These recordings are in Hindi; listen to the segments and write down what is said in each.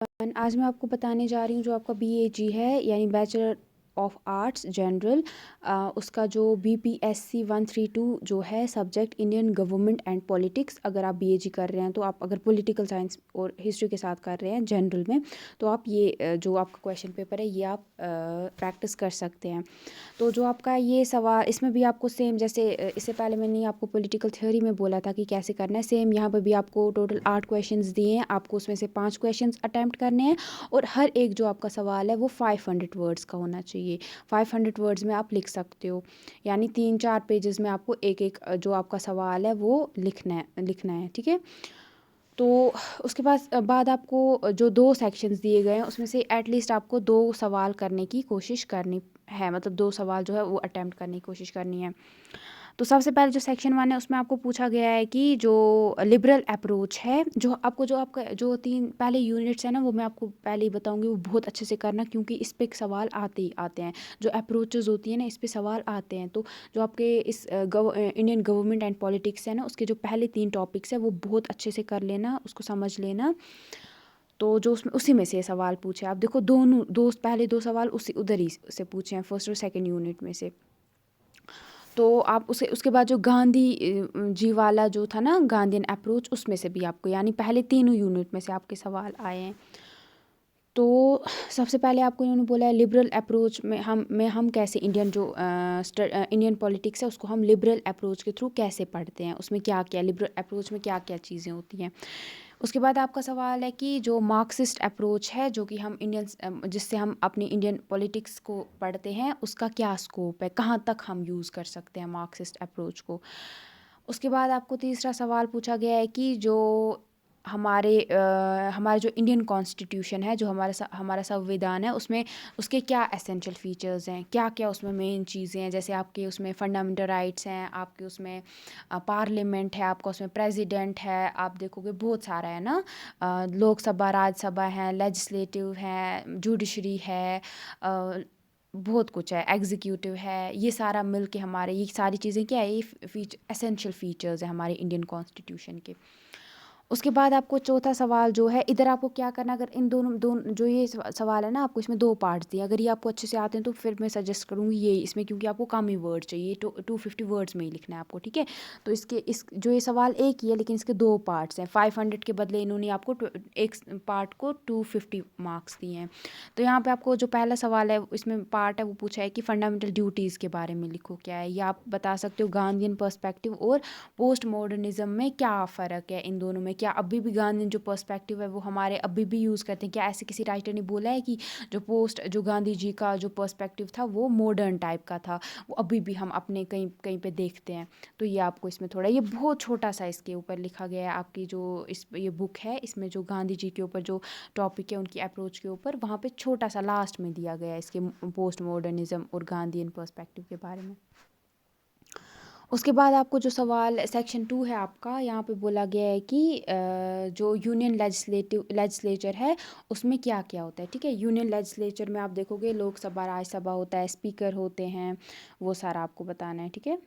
आज मैं आपको बताने जा रही हूँ जो आपका बीएजी है यानी बैचलर ऑफ आर्ट्स जनरल, उसका जो बीपीएससी 132 जो है subject Indian government and politics. अगर आप बीएजी कर रहे हैं तो आप अगर पॉलिटिकल साइंस और हिस्ट्री के साथ कर रहे हैं जनरल में, तो आप ये जो आपका क्वेश्चन पेपर है ये आप प्रैक्टिस कर सकते हैं। तो जो आपका ये सवाल, इसमें भी आपको सेम जैसे इससे पहले मैंने आपको पॉलिटिकल थ्योरी में बोला था कि कैसे करना है, सेम यहाँ पर भी आपको टोटल 8 क्वेश्चंस दिए हैं। आपको उसमें से 5 क्वेश्चंस अटैम्प्ट करने हैं और हर एक जो आपका सवाल है वो 500 वर्ड्स का होना चाहिए। 500 वर्ड्स में आप लिख सकते हो, यानी 3-4 पेजेस में आपको एक एक जो आपका सवाल है वो लिखना है, ठीक है। तो उसके बाद आपको जो 2 सेक्शंस दिए गए हैं उसमें से एटलीस्ट आपको 2 सवाल करने की कोशिश करनी है, मतलब 2 सवाल जो है वो अटेम्प्ट करने की कोशिश करनी है। तो सबसे पहले जो सेक्शन 1 है उसमें आपको पूछा गया है कि जो लिबरल अप्रोच है, जो आपका जो 3 पहले यूनिट्स है ना, वो मैं आपको पहले ही बताऊंगी, वो बहुत अच्छे से करना क्योंकि इस पे सवाल आते ही आते हैं। जो अप्रोचेस होती है ना, इस पे सवाल आते हैं। तो जो आपके इस इंडियन गवर्नमेंट एंड पॉलिटिक्स है ना, उसके जो पहले 3 टॉपिक्स है वो बहुत अच्छे से कर लेना, उसको समझ लेना। तो जो उसमें उसी में से सवाल पूछे, आप देखो दोनों दोस्त पहले 2 सवाल उसी उधर ही से पूछे हैं, फर्स्ट और सेकंड यूनिट में से। तो आप उसे उसके बाद जो गांधी जी वाला जो था ना, गांधीयन अप्रोच, उसमें से भी आपको यानी पहले तीनों यूनिट में से आपके सवाल आए हैं। तो सबसे पहले आपको इन्होंने बोला है लिबरल अप्रोच में हम कैसे इंडियन पॉलिटिक्स है उसको हम लिबरल अप्रोच के थ्रू कैसे पढ़ते हैं, उसमें क्या क्या लिबरल अप्रोच में क्या क्या चीज़ें होती हैं। उसके बाद आपका सवाल है कि जो मार्क्सिस्ट अप्रोच है जो कि हम जिससे हम अपनी इंडियन पॉलिटिक्स को पढ़ते हैं, उसका क्या स्कोप है, कहाँ तक हम यूज़ कर सकते हैं मार्क्सिस्ट अप्रोच को। उसके बाद आपको तीसरा सवाल पूछा गया है कि जो हमारे जो इंडियन कॉन्स्टिट्यूशन है, जो हमारा संविधान है, उसमें उसके क्या एसेंशियल फीचर्स हैं, क्या क्या उसमें मेन चीज़ें हैं। जैसे आपके उसमें फंडामेंटल राइट्स हैं, आपके उसमें पार्लियामेंट है, आपका उसमें प्रेसिडेंट है, आप देखोगे बहुत सारा है ना, लोकसभा, राज्यसभा है, लेजिस्लेटिव है, जुडिशरी है, बहुत कुछ है, एग्जीक्यूटिव है। ये सारा मिल के हमारे ये सारी चीज़ें क्या है, ये एसेंशियल फीचर्स है हमारे इंडियन कॉन्स्टिट्यूशन के। उसके बाद आपको चौथा सवाल जो है, इधर आपको क्या करना, अगर इन दोनों दोनों जो ये सवाल है ना, आपको इसमें 2 पार्ट्स दिए, अगर ये आपको अच्छे से आते हैं तो फिर मैं सजेस्ट करूँगी ये इसमें, क्योंकि आपको कम ही वर्ड चाहिए, 250 वर्ड्स में ही लिखना है आपको, ठीक है। तो इस जो ये सवाल एक ही है लेकिन इसके 2 पार्ट्स हैं, 500 के बदले इन्होंने आपको एक पार्ट को 250 मार्क्स दिए हैं। तो यहाँ पे आपको जो पहला सवाल है इसमें पार्ट है वो पूछा है कि फंडामेंटल ड्यूटीज़ के बारे में लिखो, क्या है ये आप बता सकते हो। गांधीयन पर्सपेक्टिव और पोस्ट मॉडर्निज्म में क्या फ़र्क है इन दोनों में, क्या अभी भी गांधी जो पर्सपेक्टिव है वो हमारे अभी भी यूज़ करते हैं, क्या ऐसे किसी राइटर ने बोला है कि जो गांधी जी का जो पर्सपेक्टिव था वो मॉडर्न टाइप का था, वो अभी भी हम अपने कहीं कहीं पे देखते हैं। तो ये आपको इसमें थोड़ा, ये बहुत छोटा सा इसके ऊपर लिखा गया है, आपकी जो ये बुक है इसमें जो गांधी जी के ऊपर जो टॉपिक है उनकी अप्रोच के ऊपर, वहाँ पे छोटा सा लास्ट में दिया गया है इसके पोस्ट मॉडर्निज्म और गांधीयन पर्सपेक्टिव के बारे में। उसके बाद आपको जो सवाल सेक्शन 2 है आपका, यहाँ पे बोला गया है कि जो यूनियन लेजिस्लेचर है उसमें क्या क्या होता है, ठीक है। यूनियन लेजिस्लेचर में आप देखोगे लोकसभा, राज्यसभा होता है, स्पीकर होते हैं, वो सारा आपको बताना है, ठीक है।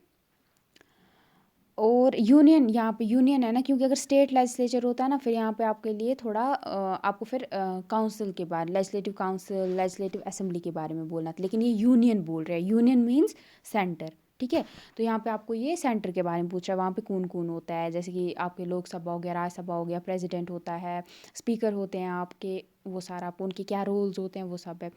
और यूनियन, यहाँ पे यूनियन है ना, क्योंकि अगर स्टेट लेजिस्लेचर होता है ना, फिर यहाँ पे आपके लिए थोड़ा आपको फिर काउंसिल के बारे, लेजिस्लेटिव काउंसिल, लेजिस्लेटिव असेंबली के बारे में बोलना था, लेकिन ये यूनियन बोल रहे हैं, यूनियन मीन्स सेंटर, ठीक है। तो यहाँ पे आपको ये सेंटर के बारे में पूछ रहा है, वहाँ पे कौन कौन होता है, जैसे कि आपके लोकसभा हो गया, राज्यसभा हो गया, प्रेसिडेंट होता है, स्पीकर होते हैं आपके, वो सारा आपको उनके क्या रोल्स होते हैं वो सब है।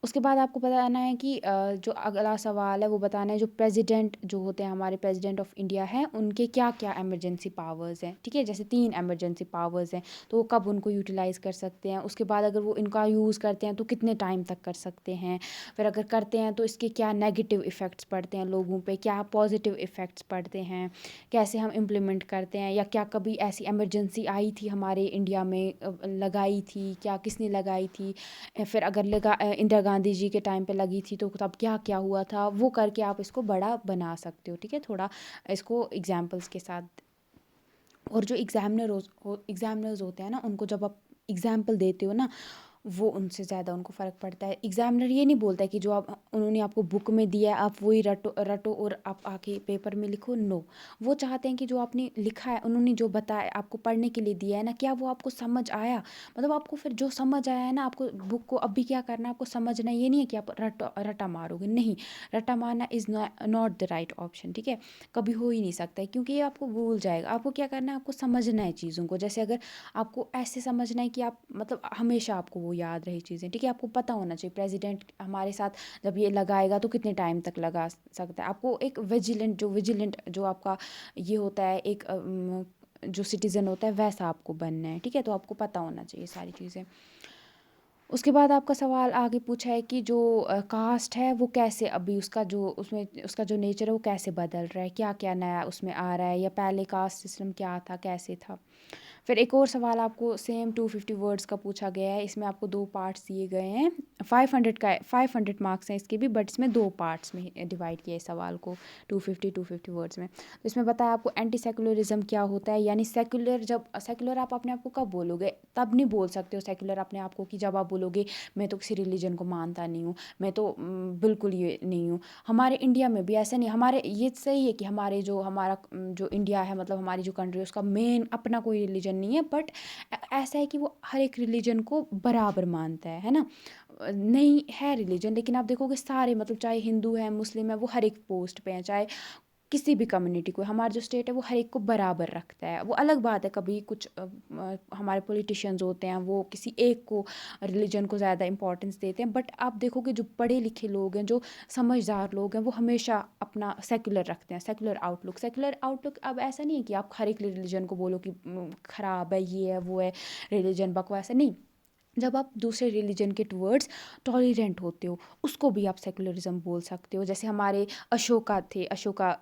उसके बाद आपको बताना है कि जो अगला सवाल है वो बताना है जो प्रेसिडेंट जो होते हैं, हमारे प्रेसिडेंट ऑफ इंडिया हैं, उनके क्या क्या एमरजेंसी पावर्स हैं, ठीक है। जैसे 3 एमरजेंसी पावर्स हैं, तो वो कब उनको यूटिलाइज़ कर सकते हैं, उसके बाद अगर वो इनका यूज़ करते हैं तो कितने टाइम तक कर सकते हैं, फिर अगर करते हैं तो इसके क्या नेगेटिव इफ़ेक्ट्स पड़ते हैं लोगों पे, क्या पॉजिटिव इफ़ेक्ट्स पड़ते हैं, कैसे हम इम्प्लीमेंट करते हैं, या क्या कभी ऐसी इमरजेंसी आई थी हमारे इंडिया में, लगाई थी क्या, किसने लगाई थी, फिर अगर इंदिरा गांधी जी के टाइम पे लगी थी तो तब क्या क्या हुआ था, वो करके आप इसको बड़ा बना सकते हो, ठीक है, थोड़ा इसको एग्जाम्पल्स के साथ। और जो एग्जामिनर्स होते हैं ना, उनको जब आप एग्जाम्पल देते हो ना, वो उनसे ज़्यादा उनको फ़र्क पड़ता है। एग्ज़ामिनर ये नहीं बोलता है कि जो आप उन्होंने आपको बुक में दिया है आप वही रटो रटो और आप आके पेपर में लिखो, नो। वो चाहते हैं कि जो आपने लिखा है, उन्होंने जो बताया आपको पढ़ने के लिए दिया है ना, क्या वो आपको समझ आया? मतलब आपको फिर जो समझ आया है ना, आपको बुक को अभी क्या करना है, आपको समझना है। ये नहीं है कि आप रटा मारोगे, नहीं। रटा मारना is not the right option, ठीक है? कभी हो ही नहीं सकता है, क्योंकि ये आपको भूल जाएगा। आपको क्या करना है, आपको समझना है चीज़ों को। जैसे अगर आपको ऐसे समझना है कि आप मतलब हमेशा आपको वो याद रही चीज़ें, ठीक है? आपको पता होना चाहिए प्रेसिडेंट हमारे साथ जब ये लगाएगा तो कितने टाइम तक लगा सकता है। आपको एक विजिलेंट जो आपका ये होता है, एक जो सिटीज़न होता है वैसा आपको बनना है, ठीक है? तो आपको पता होना चाहिए सारी चीज़ें। उसके बाद आपका सवाल आगे पूछा है कि जो कास्ट है वो कैसे अभी उसका जो उसमें उसका जो नेचर है वो कैसे बदल रहा है, क्या-क्या नया उसमें आ रहा है, या पहले कास्ट सिस्टम क्या था, कैसे था? फिर एक और सवाल आपको सेम 250 वर्ड्स का पूछा गया है। इसमें आपको 2 पार्ट्स दिए गए हैं। 500 मार्क्स हैं इसके भी, बट इसमें 2 पार्ट्स में डिवाइड किया है इस सवाल को, 250 वर्ड्स में। तो इसमें बताया आपको एंटी सेक्युलरिज़्म क्या होता है, यानी सेक्युलर जब सेक्युलर आप अपने आप को कब बोलोगे? तब नहीं बोल सकते हो सेक्युलर अपने आप को कि जब आप बोलोगे मैं तो किसी रिलीजन को मानता नहीं हूँ, मैं तो बिल्कुल ये नहीं हूँ। हमारे इंडिया में भी ऐसा नहीं, हमारे ये सही है कि हमारे जो हमारा जो इंडिया है, मतलब हमारी जो कंट्री है, उसका मेन अपना कोई रिलीजन नहीं है, बट ऐसा है कि वो हर एक रिलीजन को बराबर मानता है ना? नहीं है रिलीजन, लेकिन आप देखोगे सारे, मतलब चाहे हिंदू है, मुस्लिम है, वो हर एक पोस्ट पे हैं, चाहे किसी भी कम्युनिटी को। हमारा जो स्टेट है वो हर एक को बराबर रखता है। वो अलग बात है, कभी कुछ हमारे पॉलिटिशियंस होते हैं वो किसी एक को रिलीजन को ज़्यादा इंपॉर्टेंस देते हैं, बट आप देखोगे जो पढ़े लिखे लोग हैं, जो समझदार लोग हैं, वो हमेशा अपना सेक्युलर रखते हैं, सेक्युलर आउटलुक। अब ऐसा नहीं है कि आप हर एक रिलीजन को बोलो कि ख़राब है, ये है, वो है, रिलीजन बकवास है, नहीं। जब आप दूसरे रिलीजन के टुवर्ड्स टॉलरेंट होते हो, उसको भी आप सेक्युलरिज्म बोल सकते हो। जैसे हमारे अशोका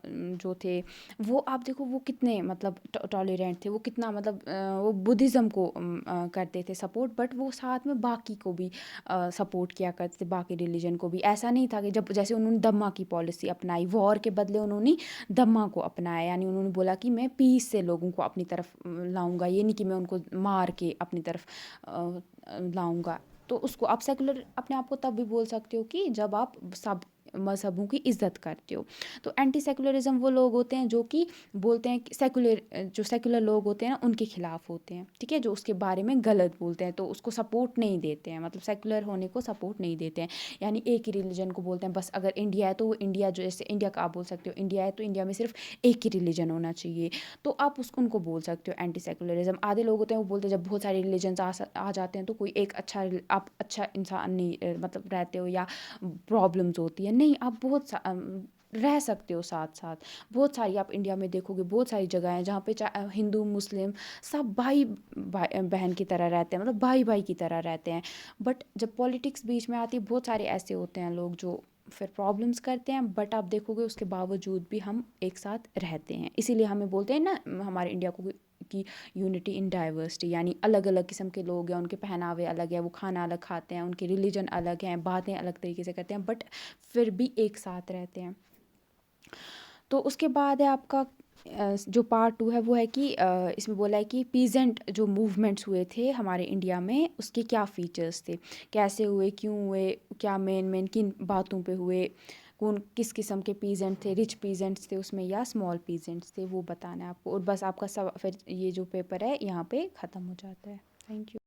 जो थे, वो आप देखो वो कितने मतलब टॉलरेंट थे, वो कितना मतलब वो बुद्धिज़्म को करते थे सपोर्ट, बट वो साथ में बाकी को भी सपोर्ट किया करते थे, बाकी रिलीजन को भी। ऐसा नहीं था कि जब जैसे उन्होंने दम्मा की पॉलिसी अपनाई, वॉर के बदले उन्होंने दम्मा को अपनाया, यानी उन्होंने बोला कि मैं पीस से लोगों को अपनी तरफ लाऊंगा, ये नहीं कि मैं उनको मार के अपनी तरफ लाऊंगा। तो उसको आप सेकुलर अपने आप को तब भी बोल सकते हो कि जब आप सब मज़हबों की इज़्ज़त करते हो। तो एंटी सेकुलरिज़्म वो लोग होते हैं जो कि बोलते हैं कि जो सेकुलर लोग होते हैं ना, उनके खिलाफ होते हैं, ठीक है? जो उसके बारे में गलत बोलते हैं, तो उसको सपोर्ट नहीं देते हैं, मतलब सेकुलर होने को सपोर्ट नहीं देते हैं। यानी एक ही रिलीजन को बोलते हैं, बस अगर इंडिया है तो वो इंडिया, जो जैसे इंडिया का आप बोल सकते हो इंडिया है तो इंडिया में सिर्फ एक ही रिलीजन होना चाहिए, तो आप उसको उनको बोल सकते हो एंटी सेकुलरिज्म। आधे लोग होते हैं वो बोलते हैं जब बहुत सारे रिलीजन्स आ जाते हैं तो कोई एक आप अच्छा इंसान नहीं मतलब रहते हो, या प्रॉब्लम्स होती है, नहीं। आप रह सकते हो साथ साथ। बहुत सारी आप इंडिया में देखोगे, बहुत सारी जगह हैं जहाँ पे हिंदू मुस्लिम सब बहन की तरह रहते हैं, मतलब भाई भाई की तरह रहते हैं। बट जब पॉलिटिक्स बीच में आती है, बहुत सारे ऐसे होते हैं लोग जो फिर प्रॉब्लम्स करते हैं, बट आप देखोगे उसके बावजूद भी हम एक साथ रहते हैं। इसीलिए हमें बोलते हैं ना हमारे इंडिया को कि यूनिटी इन डाइवर्सिटी, यानी अलग अलग किस्म के लोग हैं, उनके पहनावे अलग है, वो खाना अलग खाते हैं, उनके रिलीजन अलग हैं, बातें अलग तरीके से करते हैं, बट फिर भी एक साथ रहते हैं। तो उसके बाद है आपका जो पार्ट 2 है वो है कि इसमें बोला है कि पीजेंट जो मूवमेंट्स हुए थे हमारे इंडिया में, उसके क्या फ़ीचर्स थे, कैसे हुए, क्यों हुए, क्या मेन किन बातों पे हुए, कौन किस किस्म के पीजेंट थे, रिच पीजेंट्स थे उसमें या स्मॉल पीजेंट्स थे, वो बताना है आपको। और बस आपका सब फिर ये जो पेपर है यहाँ पे ख़त्म हो जाता है। Thank you.